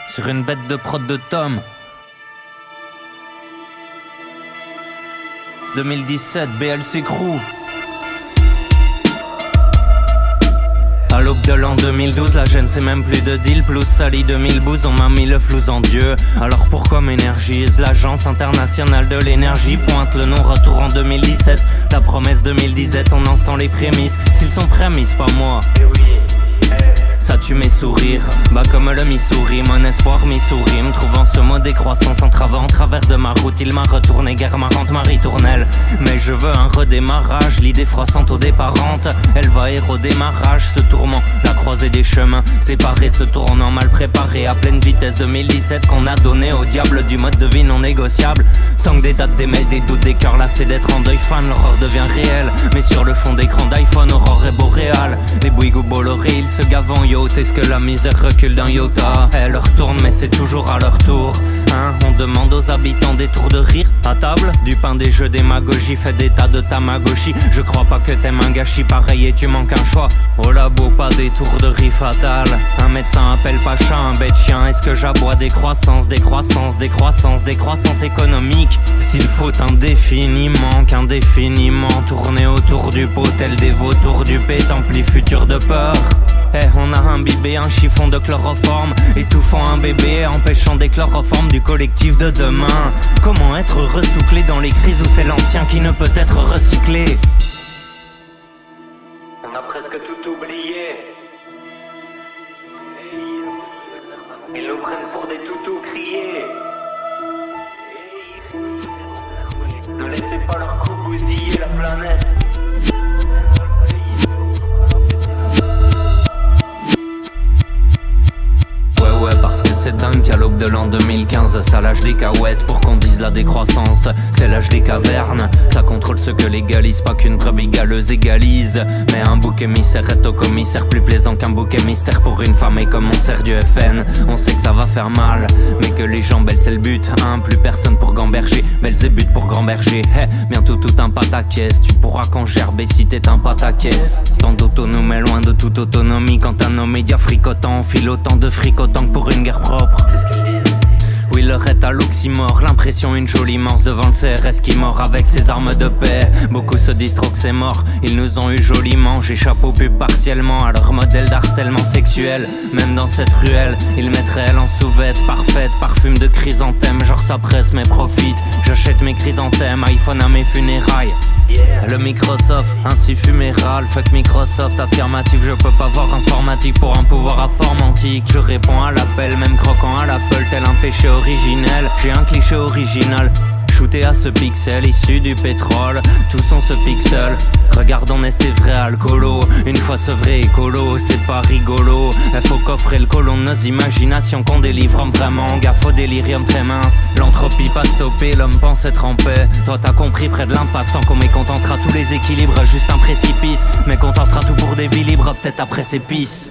sur une bête de prod de Tom. 2017, BLC Crew. À l'aube de l'an 2012, la gêne c'est même plus de deal. Plus sali 2000 bouses, on m'a mis le flou en Dieu. Alors pourquoi m'énergise? L'agence internationale de l'énergie pointe le non-retour en 2017. La promesse 2017, on en sent les prémices. S'ils sont prémices, pas moi. Ça tue mes sourires, bas comme le Missouri, mon espoir Missouri, me trouvant ce mot décroissance en travers de ma route, il m'a retourné, guerre marrante, Marie Tournelle. Mais je veux un redémarrage, l'idée froissante au déparente, elle va éroder ma rage, ce tourment, la croisée des chemins, séparés, se tournant mal préparé, à pleine vitesse 2017 qu'on a donné au diable du mode de vie non négociable. Sans que des dates, des mails, des doutes, des cœurs lassés d'être en deuil fan, l'horreur devient réelle, mais sur le fond d'écran d'iPhone, aurore et boréale, les Bouygues Bolloré, ils se gavent en yacht. Est-ce que la misère recule d'un iota? Elle retourne mais c'est toujours à leur tour, hein? On demande aux habitants des tours de rire à table, du pain, des jeux, démagogie, fait des tas de tamagotchi. Je crois pas que t'aimes un gâchis pareil et tu manques un choix. Au labo pas des tours de riz fatal. Un médecin appelle Pacha un bête chien. Est-ce que j'aboie des croissances économiques? S'il faut indéfiniment qu'indéfiniment tourner autour du pot tel des vautours du pétampli futur de peur. On a imbibé un chiffon de chloroforme, étouffant un bébé, empêchant des chloroformes du collectif de demain. Comment être ressouclé dans les crises où c'est l'ancien qui ne peut être recyclé? On a presque tout oublié. Ils nous prennent pour des toutous criés. Ne laissez pas leur coup bousiller la planète. Ouais, parce que c'est dingue qu'à l'aube de l'an 2015, ça lâche des cahuètes pour qu'on dise la décroissance. C'est l'âge des cavernes, ça contrôle ce que légalise, pas qu'une brebis galeuse égalise. Mais un bouc émissaire est au commissaire plus plaisant qu'un bouquet mystère pour une femme. Et comme on sert du FN, on sait que ça va faire mal, mais que les jambes, elles c'est le but, hein. Plus personne pour gamberger, Belzébuth pour grand berger. Bientôt tout un pataquès, tu pourras qu'en gerber si t'es un pataquès. Tant d'autonomie est loin de toute autonomie, quand un homme média fricotant, on file autant de fric autant que pour une guerre propre. C'est ce qu'ils disent. Oui, l'heure est à l'oxymore, l'impression une jolie morse devant le CRS qui mord avec ses armes de paix. Beaucoup se disent trop que c'est mort, ils nous ont eu joliment. J'échappe au pub partiellement à leur modèle d'harcèlement sexuel. Même dans cette ruelle, ils mettraient elle en sous-vête parfaite, parfume de chrysanthème, genre ça presse mais profite. J'achète mes chrysanthèmes, iPhone à mes funérailles. Le Microsoft, ainsi fuméral, fuck Microsoft, affirmatif, je peux pas voir informatique pour un pouvoir informantique. Je réponds à l'appel, même croquant à l'Apple, tel un péché originel. J'ai un cliché original, shooté à ce pixel, issu du pétrole, tous ont ce pixel. Regarde on est c'est vrai alcoolo, une fois ce vrai écolo, c'est pas rigolo. Faut qu'offrer le colon de nos imaginations qu'on délivre en vraiment gaffe au délirium très mince. L'entropie pas stoppée, l'homme pense être en paix. Toi t'as compris près de l'impasse, tant qu'on mécontentera tous les équilibres, juste un précipice. Mécontentera tout pour des vies libres, peut-être après ses pisses.